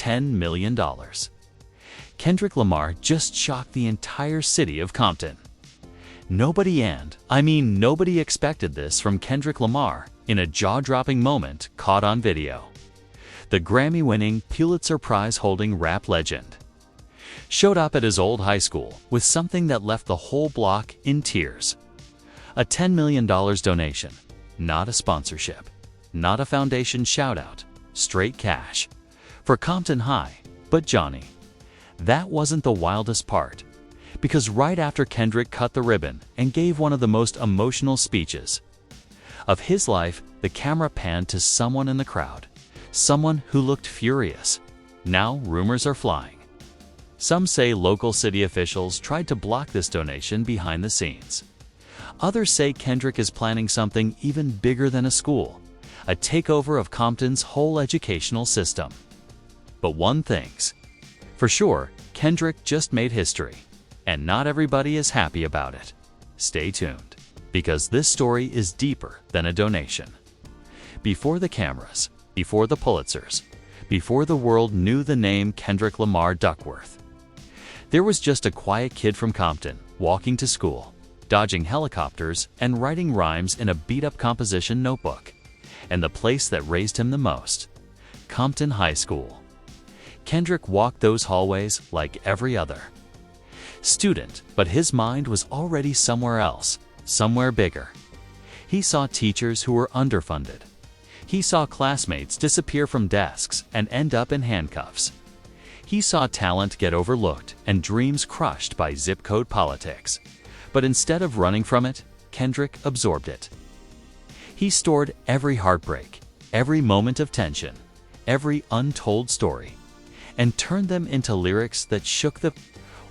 $10 million. Kendrick Lamar just shocked the entire city of Compton. Nobody expected this from Kendrick Lamar in a jaw-dropping moment caught on video. The Grammy-winning, Pulitzer Prize-holding rap legend showed up at his old high school with something that left the whole block in tears. A $10 million donation, not a sponsorship, not a foundation shout-out, straight cash. For Compton High, but Johnny. That wasn't the wildest part, because right after Kendrick cut the ribbon and gave one of the most emotional speeches of his life, the camera panned to someone in the crowd, someone who looked furious. Now rumors are flying. Some say local city officials tried to block this donation behind the scenes. Others say Kendrick is planning something even bigger than a school, a takeover of Compton's whole educational system. But one thing's for sure, Kendrick just made history, and not everybody is happy about it. Stay tuned, because this story is deeper than a donation. Before the cameras, before the Pulitzers, before the world knew the name Kendrick Lamar Duckworth, there was just a quiet kid from Compton walking to school, dodging helicopters and writing rhymes in a beat-up composition notebook. And the place that raised him the most, Compton High School. Kendrick walked those hallways like every other student, but his mind was already somewhere else, somewhere bigger. He saw teachers who were underfunded. He saw classmates disappear from desks and end up in handcuffs. He saw talent get overlooked and dreams crushed by zip code politics. But instead of running from it, Kendrick absorbed it. He stored every heartbreak, every moment of tension, every untold story, and turned them into lyrics that shook the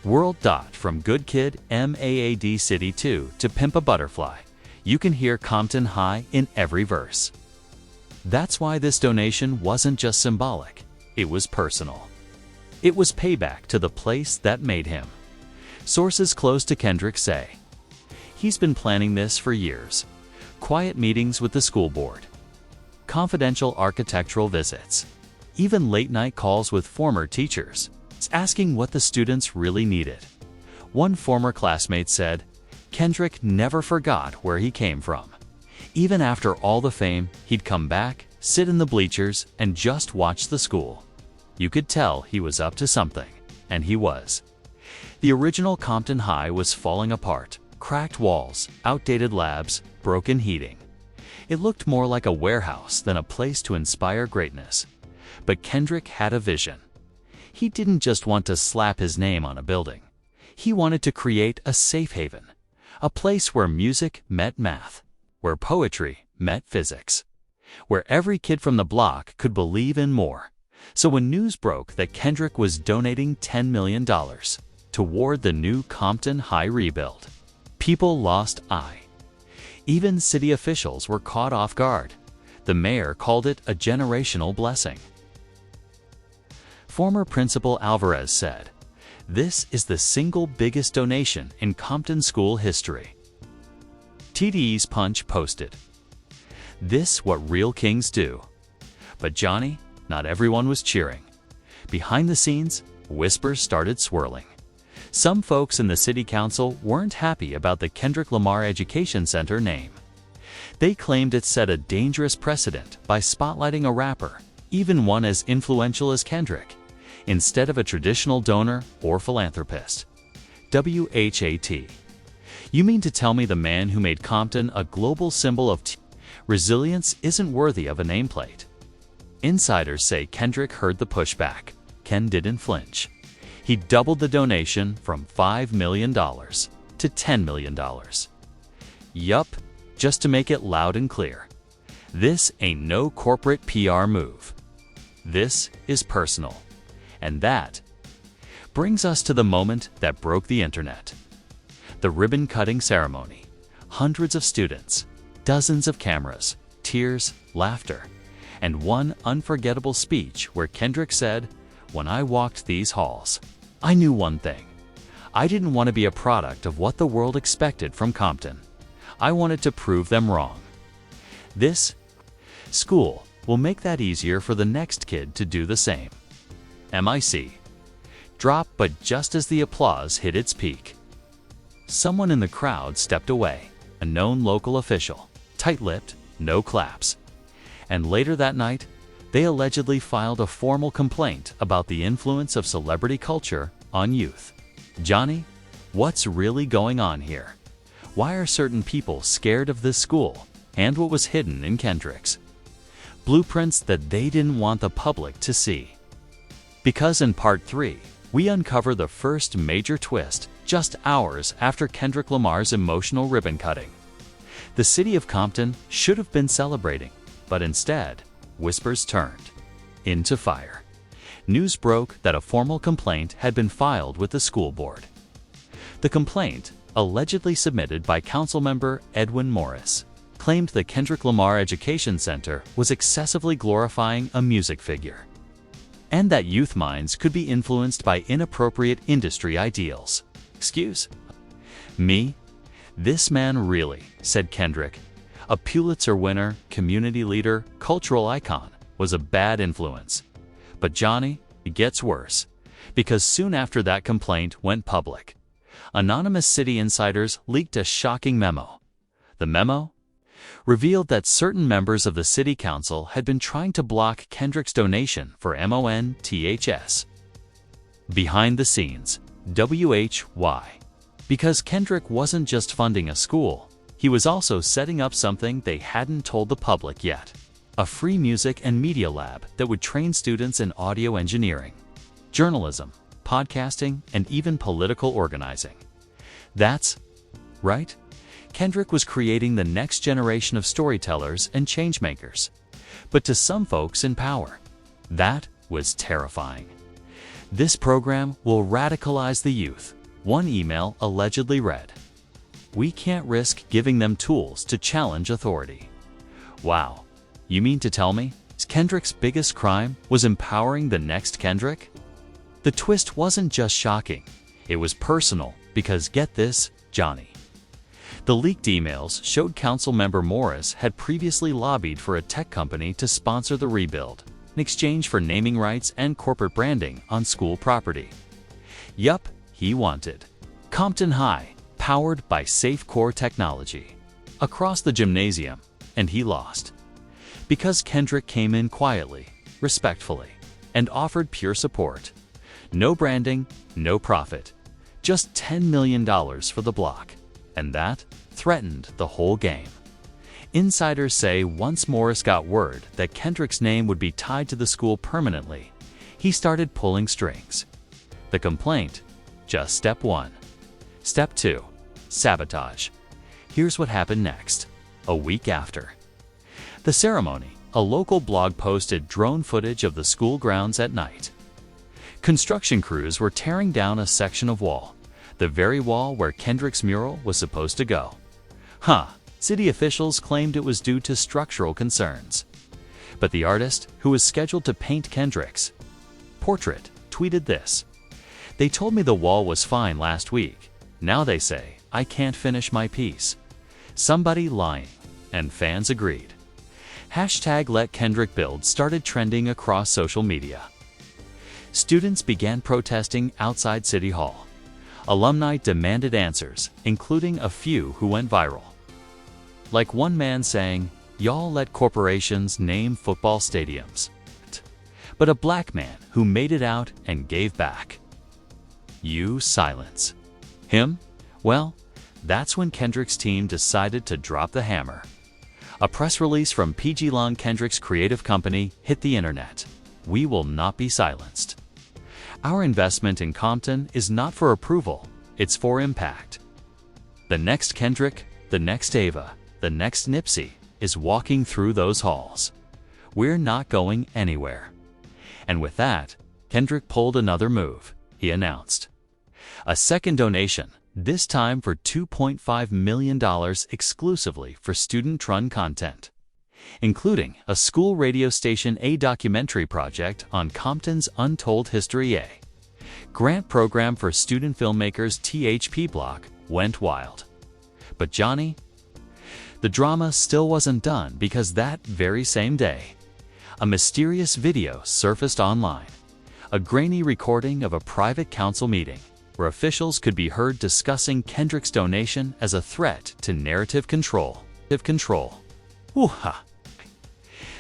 world. From Good Kid, MAAD City 2 to Pimp a Butterfly, you can hear Compton High in every verse. That's why this donation wasn't just symbolic, it was personal. It was payback to the place that made him. Sources close to Kendrick say he's been planning this for years. Quiet meetings with the school board, confidential architectural visits, even late-night calls with former teachers, asking what the students really needed. One former classmate said, Kendrick never forgot where he came from. Even after all the fame, he'd come back, sit in the bleachers, and just watch the school. You could tell he was up to something, and he was. The original Compton High was falling apart, cracked walls, outdated labs, broken heating. It looked more like a warehouse than a place to inspire greatness. But Kendrick had a vision. He didn't just want to slap his name on a building. He wanted to create a safe haven, a place where music met math, where poetry met physics, where every kid from the block could believe in more. So when news broke that Kendrick was donating $10 million toward the new Compton High rebuild, people lost eye. Even city officials were caught off guard. The mayor called it a generational blessing. Former Principal Alvarez said, "This is the single biggest donation in Compton school history." TDE's Punch posted, "This what real kings do." But Johnny, not everyone was cheering. Behind the scenes, whispers started swirling. Some folks in the city council weren't happy about the Kendrick Lamar Education Center name. They claimed it set a dangerous precedent by spotlighting a rapper, even one as influential as Kendrick, instead of a traditional donor or philanthropist. WHAT. You mean to tell me the man who made Compton a global symbol of resilience isn't worthy of a nameplate? Insiders say Kendrick heard the pushback. Ken didn't flinch. He doubled the donation from $5 million to $10 million. Yup, just to make it loud and clear. This ain't no corporate PR move. This is personal. And that brings us to the moment that broke the internet. The ribbon-cutting ceremony. Hundreds of students, dozens of cameras, tears, laughter, and one unforgettable speech where Kendrick said, "When I walked these halls, I knew one thing. I didn't want to be a product of what the world expected from Compton. I wanted to prove them wrong. This school will make that easier for the next kid to do the same." MIC. Drop, but just as the applause hit its peak. Someone in the crowd stepped away, a known local official, tight-lipped, no claps. And later that night, they allegedly filed a formal complaint about the influence of celebrity culture on youth. Johnny, what's really going on here? Why are certain people scared of this school and what was hidden in Kendrick's? Blueprints that they didn't want the public to see. Because in Part 3, we uncover the first major twist just hours after Kendrick Lamar's emotional ribbon cutting. The city of Compton should have been celebrating, but instead, whispers turned into fire. News broke that a formal complaint had been filed with the school board. The complaint, allegedly submitted by Councilmember Edwin Morris, claimed the Kendrick Lamar Education Center was excessively glorifying a music figure, and that youth minds could be influenced by inappropriate industry ideals. Excuse me? This man really, said Kendrick, a Pulitzer winner, community leader, cultural icon, was a bad influence. But Johnny, it gets worse, because soon after that complaint went public, anonymous city insiders leaked a shocking memo. The memo revealed that certain members of the city council had been trying to block Kendrick's donation for MONTHS. Behind the scenes, WHY. Because Kendrick wasn't just funding a school, he was also setting up something they hadn't told the public yet. A free music and media lab that would train students in audio engineering, journalism, podcasting, and even political organizing. That's right. Kendrick was creating the next generation of storytellers and changemakers. But to some folks in power, that was terrifying. This program will radicalize the youth, one email allegedly read. We can't risk giving them tools to challenge authority. Wow, you mean to tell me Kendrick's biggest crime was empowering the next Kendrick? The twist wasn't just shocking, it was personal because get this, Johnny. The leaked emails showed Councilmember Morris had previously lobbied for a tech company to sponsor the rebuild in exchange for naming rights and corporate branding on school property. Yup, he wanted Compton High, powered by safe core technology, across the gymnasium, and he lost. Because Kendrick came in quietly, respectfully, and offered pure support. No branding, no profit, just $10 million for the block. And that threatened the whole game. Insiders say once Morris got word that Kendrick's name would be tied to the school permanently, he started pulling strings. The complaint, just step one. Step two, sabotage. Here's what happened next, a week after the ceremony, a local blog posted drone footage of the school grounds at night. Construction crews were tearing down a section of wall, the very wall where Kendrick's mural was supposed to go. City officials claimed it was due to structural concerns. But the artist, who was scheduled to paint Kendrick's portrait, tweeted this. They told me the wall was fine last week. Now they say I can't finish my piece. Somebody lying. And fans agreed. #LetKendrickBuild started trending across social media. Students began protesting outside City Hall. Alumni demanded answers, including a few who went viral. Like one man saying, "Y'all let corporations name football stadiums." But a black man who made it out and gave back. You silence. Him? Well, that's when Kendrick's team decided to drop the hammer. A press release from PG Long, Kendrick's creative company, hit the internet. We will not be silenced. Our investment in Compton is not for approval, it's for impact. The next Kendrick, the next Ava, the next Nipsey is walking through those halls. We're not going anywhere. And with that, Kendrick pulled another move, he announced. A second donation, this time for $2.5 million exclusively for student-run content, including a school radio station, a documentary project on Compton's Untold History, a grant program for student filmmakers. THP Block went wild. But Johnny? The drama still wasn't done because that very same day, a mysterious video surfaced online. a grainy recording of a private council meeting where officials could be heard discussing Kendrick's donation as a threat to narrative control. Woo-ha!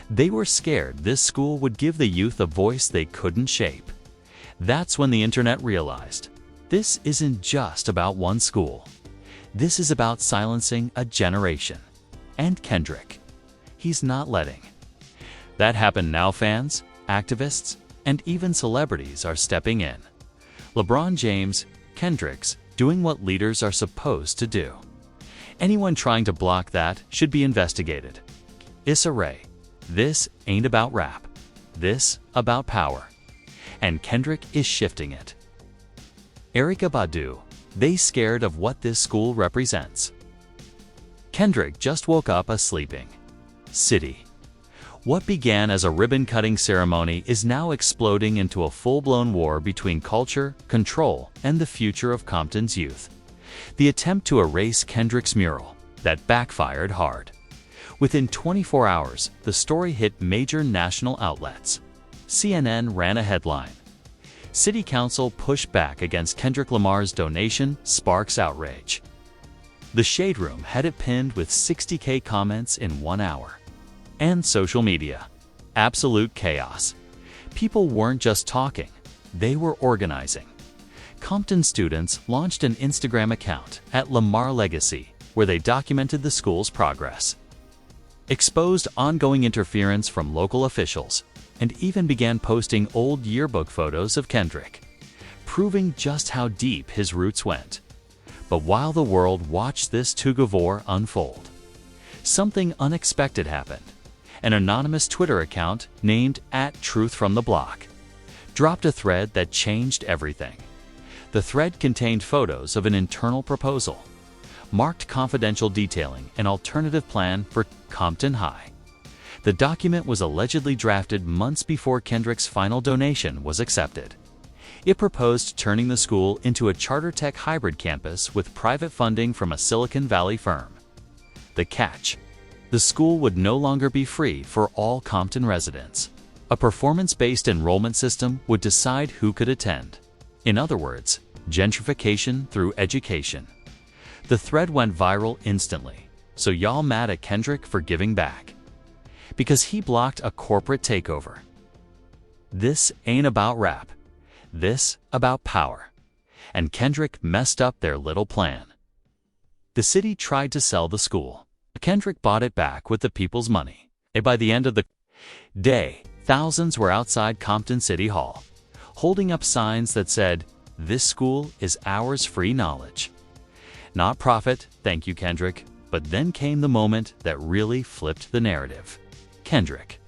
They were scared this school would give the youth a voice they couldn't shape. That's when the internet realized, this isn't just about one school. This is about silencing a generation. And Kendrick, he's not letting that happen now. Fans, activists, and even celebrities are stepping in. LeBron James, Kendrick's doing what leaders are supposed to do. Anyone trying to block that should be investigated. Issa Rae, this ain't about rap. This about power. And Kendrick is shifting it. Erykah Badu, they scared of what this school represents. Kendrick just woke up a sleeping city. What began as a ribbon-cutting ceremony is now exploding into a full-blown war between culture, control, and the future of Compton's youth. The attempt to erase Kendrick's mural, that backfired hard. Within 24 hours, the story hit major national outlets. CNN ran a headline. City Council pushed back against Kendrick Lamar's donation sparks outrage. The Shade Room had it pinned with 60K comments in 1 hour. And social media. Absolute chaos. People weren't just talking, they were organizing. Compton students launched an Instagram account at Lamar Legacy, where they documented the school's progress, exposed ongoing interference from local officials, and even began posting old yearbook photos of Kendrick, proving just how deep his roots went. But while the world watched this tug-of-war unfold, something unexpected happened. An anonymous Twitter account named @TruthFromTheBlock dropped a thread that changed everything. The thread contained photos of an internal proposal, marked confidential detailing an alternative plan for Compton High. The document was allegedly drafted months before Kendrick's final donation was accepted. It proposed turning the school into a charter tech hybrid campus with private funding from a Silicon Valley firm. The catch: the school would no longer be free for all Compton residents. A performance-based enrollment system would decide who could attend. In other words, gentrification through education. The thread went viral instantly, so y'all mad at Kendrick for giving back? Because he blocked a corporate takeover. This ain't about rap. This about power. And Kendrick messed up their little plan. The city tried to sell the school. Kendrick bought it back with the people's money. And by the end of the day, thousands were outside Compton City Hall, holding up signs that said, "This school is ours, free knowledge. Not profit, thank you, Kendrick." But then came the moment that really flipped the narrative. Kendrick,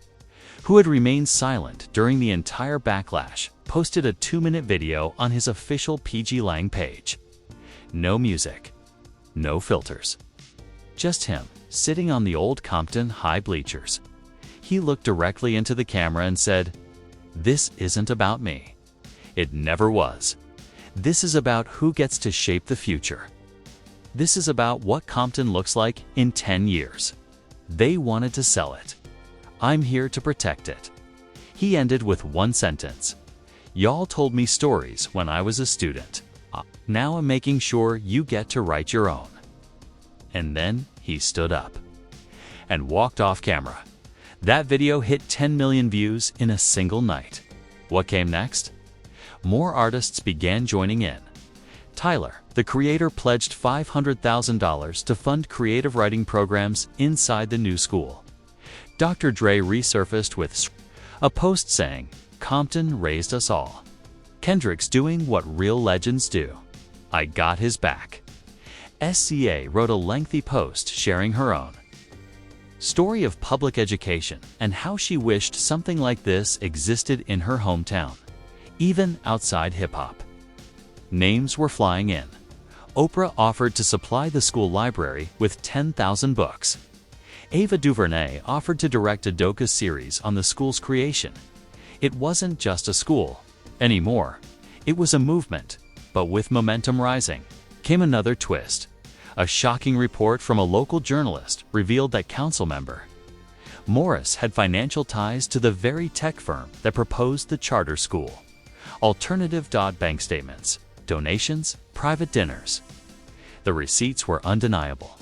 who had remained silent during the entire backlash, posted a 2-minute video on his official PG Lang page. No music, no filters. Just him, sitting on the old Compton High bleachers. He looked directly into the camera and said, "This isn't about me. It never was. This is about who gets to shape the future. This is about what Compton looks like in 10 years. They wanted to sell it. I'm here to protect it." He ended with one sentence. "Y'all told me stories when I was a student. Now I'm making sure you get to write your own." And then he stood up and walked off camera. That video hit 10 million views in a single night. What came next? More artists began joining in. Tyler, the creator, pledged $500,000 to fund creative writing programs inside the new school. Dr. Dre resurfaced with a post saying, "Compton raised us all." Kendrick's doing what real legends do. "I got his back." SCA wrote a lengthy post sharing her own story of public education and how she wished something like this existed in her hometown, even outside hip-hop. Names were flying in. Oprah offered to supply the school library with 10,000 books. Ava DuVernay offered to direct a docu-series on the school's creation. It wasn't just a school anymore. It was a movement, but with momentum rising, came another twist. A shocking report from a local journalist revealed that council member Morris had financial ties to the very tech firm that proposed the charter school. Alternative bank statements, donations, private dinners. The receipts were undeniable.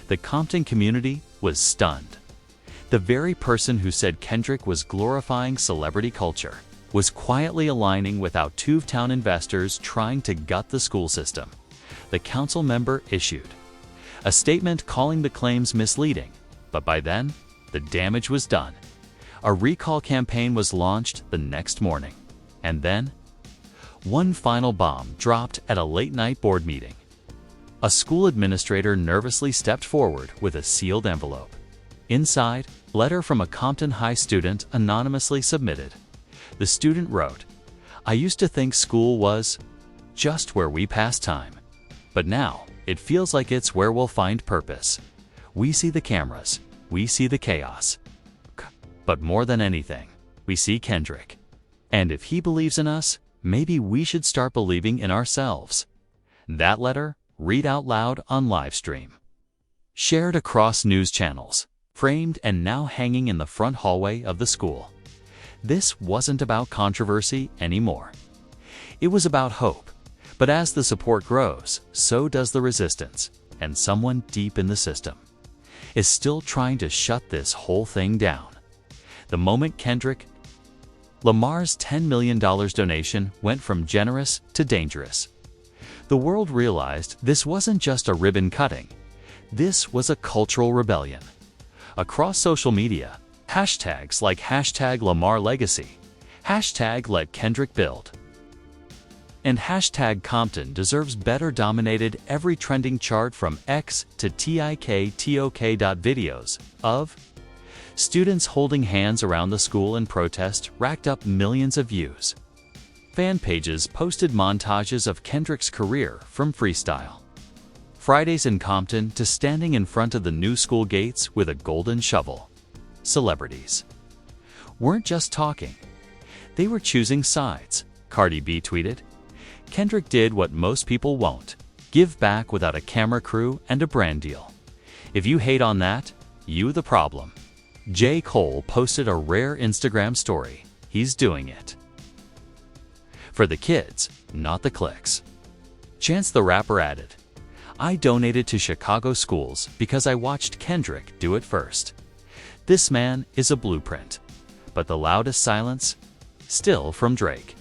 The Compton community was stunned. The very person who said Kendrick was glorifying celebrity culture was quietly aligning with out-of-town investors trying to gut the school system. The council member issued a statement calling the claims misleading, but by then, the damage was done. A recall campaign was launched the next morning. And then, one final bomb dropped at a late-night board meeting. A school administrator nervously stepped forward with a sealed envelope. Inside, letter from a Compton High student anonymously submitted. The student wrote, "I used to think school was just where we pass time. But now, it feels like it's where we'll find purpose. We see the cameras, we see the chaos. But more than anything, we see Kendrick. And if he believes in us, maybe we should start believing in ourselves." That letter, read out loud on live stream. Shared across news channels, framed and now hanging in the front hallway of the school. This wasn't about controversy anymore. It was about hope. But as the support grows, so does the resistance, and someone deep in the system is still trying to shut this whole thing down. The moment Kendrick Lamar's $10 million donation went from generous to dangerous, the world realized this wasn't just a ribbon cutting. This was a cultural rebellion. Across social media, hashtags like #LamarLegacy, #LetKendrick and #Compton deserves better dominated every trending chart from X to TikTok. Videos of students holding hands around the school in protest racked up millions of views. Fan pages posted montages of Kendrick's career from freestyle Fridays in Compton to standing in front of the new school gates with a golden shovel. Celebrities weren't just talking. They were choosing sides. Cardi B tweeted, "Kendrick did what most people won't, give back without a camera crew and a brand deal. If you hate on that, you the problem." J. Cole posted a rare Instagram story. He's doing it for the kids, not the clicks. Chance the Rapper added, "I donated to Chicago schools because I watched Kendrick do it first. This man is a blueprint." But the loudest silence? Still from Drake.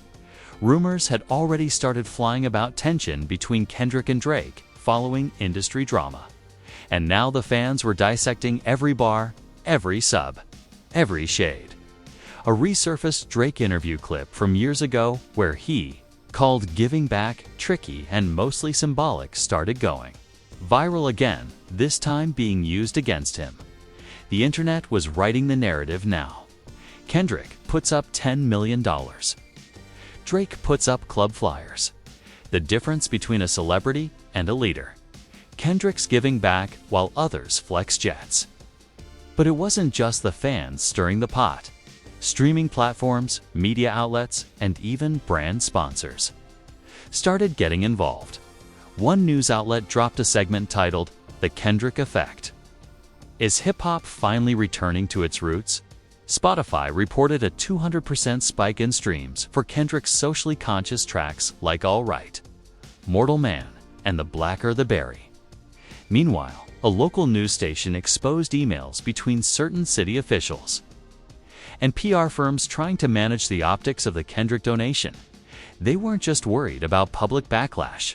Rumors had already started flying about tension between Kendrick and Drake following industry drama. And now the fans were dissecting every bar, every sub, every shade. A resurfaced Drake interview clip from years ago where he called giving back tricky and mostly symbolic started going viral again, this time being used against him. The internet was writing the narrative now. Kendrick puts up $10 million. Drake puts up club flyers. The difference between a celebrity and a leader. Kendrick's giving back while others flex jets. But it wasn't just the fans stirring the pot. Streaming platforms, media outlets, and even brand sponsors started getting involved. One news outlet dropped a segment titled, "The Kendrick Effect." Is hip-hop finally returning to its roots? Spotify reported a 200% spike in streams for Kendrick's socially conscious tracks like All Right, Mortal Man, and The Blacker the Berry. Meanwhile, a local news station exposed emails between certain city officials and PR firms trying to manage the optics of the Kendrick donation. They weren't just worried about public backlash.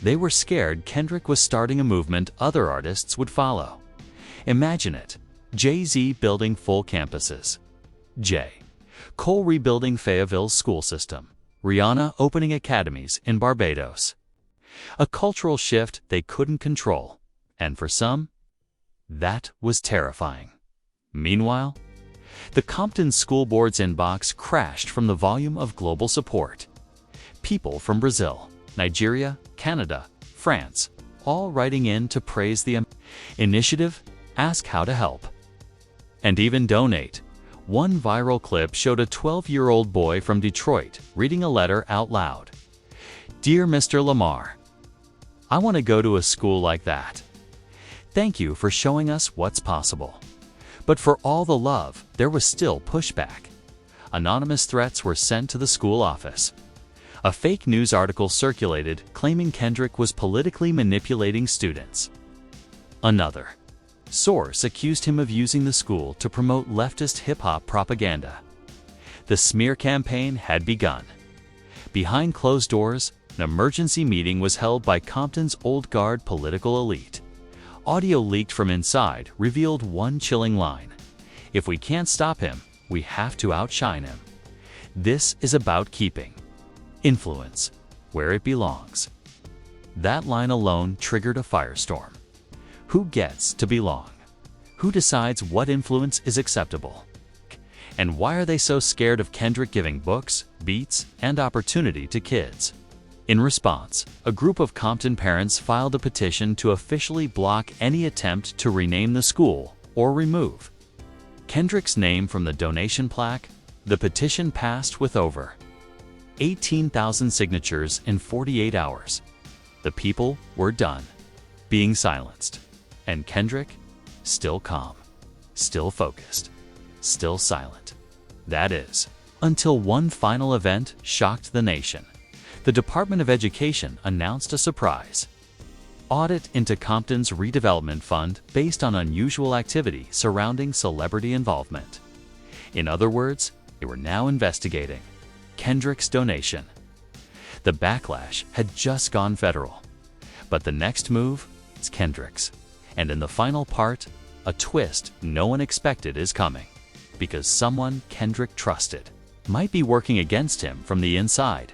They were scared Kendrick was starting a movement other artists would follow. Imagine it. Jay-Z building full campuses. J. Cole rebuilding Fayetteville's school system. Rihanna opening academies in Barbados. A cultural shift they couldn't control. And for some, that was terrifying. Meanwhile, the Compton School Board's inbox crashed from the volume of global support. People from Brazil, Nigeria, Canada, France, all writing in to praise the initiative, ask how to help, and even donate. One viral clip showed a 12-year-old boy from Detroit reading a letter out loud. "Dear Mr. Lamar, I want to go to a school like that. Thank you for showing us what's possible." But for all the love, there was still pushback. Anonymous threats were sent to the school office. A fake news article circulated claiming Kendrick was politically manipulating students. Another source accused him of using the school to promote leftist hip-hop propaganda. The smear campaign had begun. Behind closed doors, an emergency meeting was held by Compton's old guard political elite. Audio leaked from inside revealed one chilling line: "If we can't stop him, we have to outshine him." This is about keeping influence where it belongs. That line alone triggered a firestorm. Who gets to belong? Who decides what influence is acceptable? And why are they so scared of Kendrick giving books, beats, and opportunity to kids? In response, a group of Compton parents filed a petition to officially block any attempt to rename the school or remove Kendrick's name from the donation plaque. The petition passed with over 18,000 signatures in 48 hours. The people were done being silenced. And Kendrick, still calm, still focused, still silent. That is, until one final event shocked the nation. The Department of Education announced a surprise audit into Compton's redevelopment fund based on unusual activity surrounding celebrity involvement. In other words, they were now investigating Kendrick's donation. The backlash had just gone federal, but the next move is Kendrick's. And in the final part, a twist no one expected is coming, because someone Kendrick trusted might be working against him from the inside.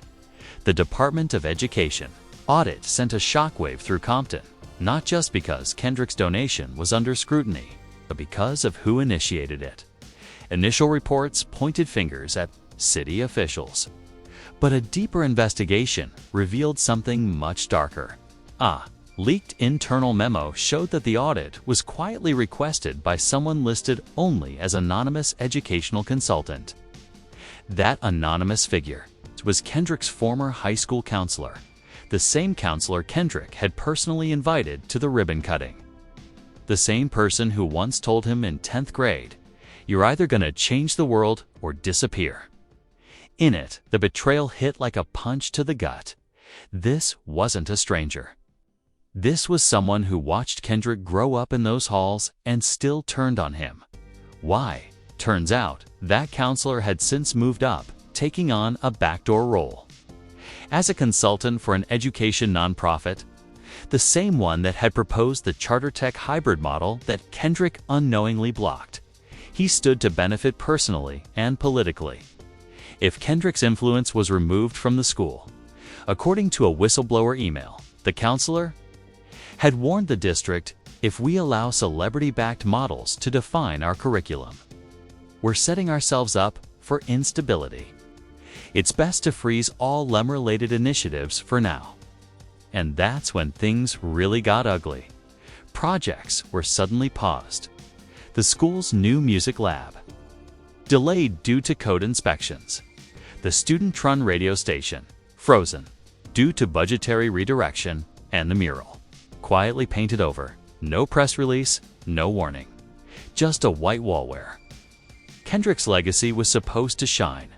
The Department of Education audit sent a shockwave through Compton, not just because Kendrick's donation was under scrutiny, but because of who initiated it. Initial reports pointed fingers at city officials, but a deeper investigation revealed something much darker. Leaked internal memo showed that the audit was quietly requested by someone listed only as anonymous educational consultant. That anonymous figure was Kendrick's former high school counselor, the same counselor Kendrick had personally invited to the ribbon cutting. The same person who once told him in 10th grade, "You're either gonna change the world or disappear." In it, the betrayal hit like a punch to the gut. This wasn't a stranger. This was someone who watched Kendrick grow up in those halls and still turned on him. Why? Turns out, that counselor had since moved up, taking on a backdoor role as a consultant for an education nonprofit, the same one that had proposed the charter tech hybrid model that Kendrick unknowingly blocked. He stood to benefit personally and politically if Kendrick's influence was removed from the school. According to a whistleblower email, the counselor had warned the district, "If we allow celebrity-backed models to define our curriculum, we're setting ourselves up for instability. It's best to freeze all LEM-related initiatives for now." And that's when things really got ugly. Projects were suddenly paused. The school's new music lab delayed due to code inspections. The student-run radio station frozen due to budgetary redirection, and the mural quietly painted over. No press release, no warning. Just a white wallware. Kendrick's legacy was supposed to shine.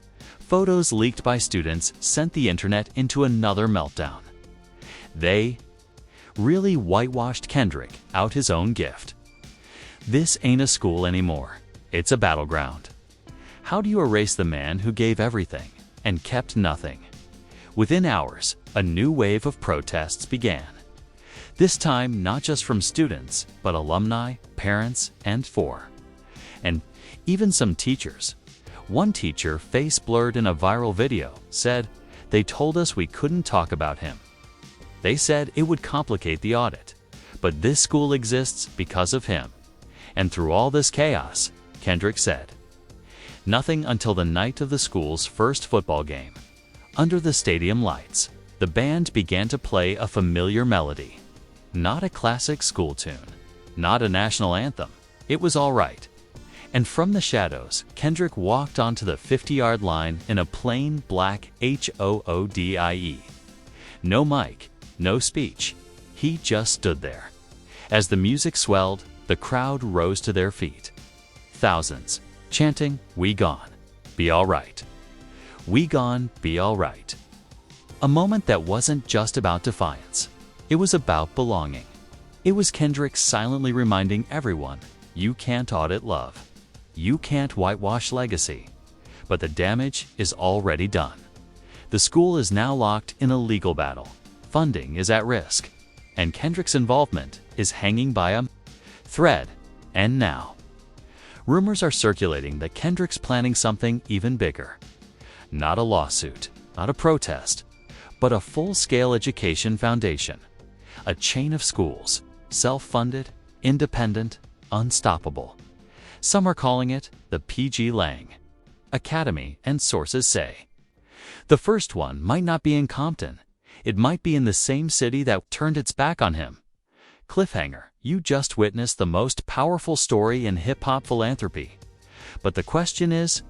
Photos leaked by students sent the internet into another meltdown. They really whitewashed Kendrick out his own gift. This ain't a school anymore. It's a battleground. How do you erase the man who gave everything and kept nothing? Within hours, a new wave of protests began. This time not just from students, but alumni, parents, and even some teachers. One teacher, face blurred in a viral video, said, "They told us we couldn't talk about him. They said it would complicate the audit, but this school exists because of him." And through all this chaos, Kendrick said nothing until the night of the school's first football game. Under the stadium lights, the band began to play a familiar melody. Not a classic school tune, not a national anthem. It was all right. And from the shadows, Kendrick walked onto the 50-yard line in a plain black HOODIE. No mic, no speech. He just stood there. As the music swelled, the crowd rose to their feet. Thousands, chanting, "We gone, be all right. We gone, be all right." A moment that wasn't just about defiance. It was about belonging. It was Kendrick silently reminding everyone, you can't audit love. You can't whitewash legacy. But the damage is already done. The school is now locked in a legal battle. Funding is at risk. And Kendrick's involvement is hanging by a thread. And now, rumors are circulating that Kendrick's planning something even bigger. Not a lawsuit, not a protest, but a full-scale education foundation. A chain of schools, self-funded, independent, unstoppable. Some are calling it the PG Lang Academy, and sources say the first one might not be in Compton. It might be in the same city that turned its back on him. Cliffhanger, you just witnessed the most powerful story in hip-hop philanthropy. But the question is,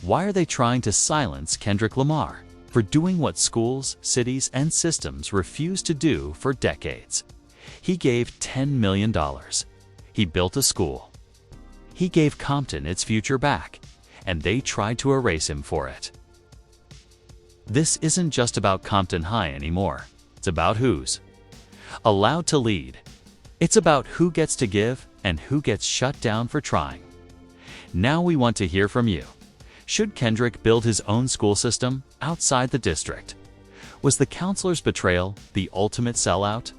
why are they trying to silence Kendrick Lamar for doing what schools, cities, and systems refused to do for decades? He gave $10 million. He built a school. He gave Compton its future back, and they tried to erase him for it. This isn't just about Compton High anymore. It's about who's allowed to lead. It's about who gets to give and who gets shut down for trying. Now we want to hear from you. Should Kendrick build his own school system outside the district? Was the counselor's betrayal the ultimate sellout?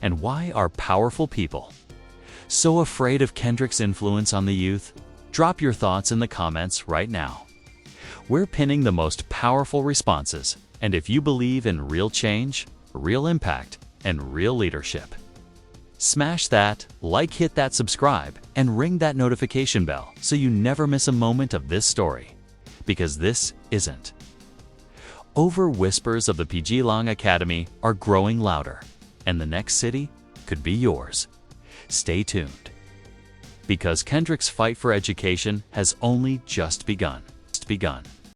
And why are powerful people so afraid of Kendrick's influence on the youth? Drop your thoughts in the comments right now. We're pinning the most powerful responses, and if you believe in real change, real impact, and real leadership, smash that like, hit that subscribe, and ring that notification bell so you never miss a moment of this story. Because this isn't over. Whispers of the PG Lang Academy are growing louder, and the next city could be yours. Stay tuned, because Kendrick's fight for education has only just begun.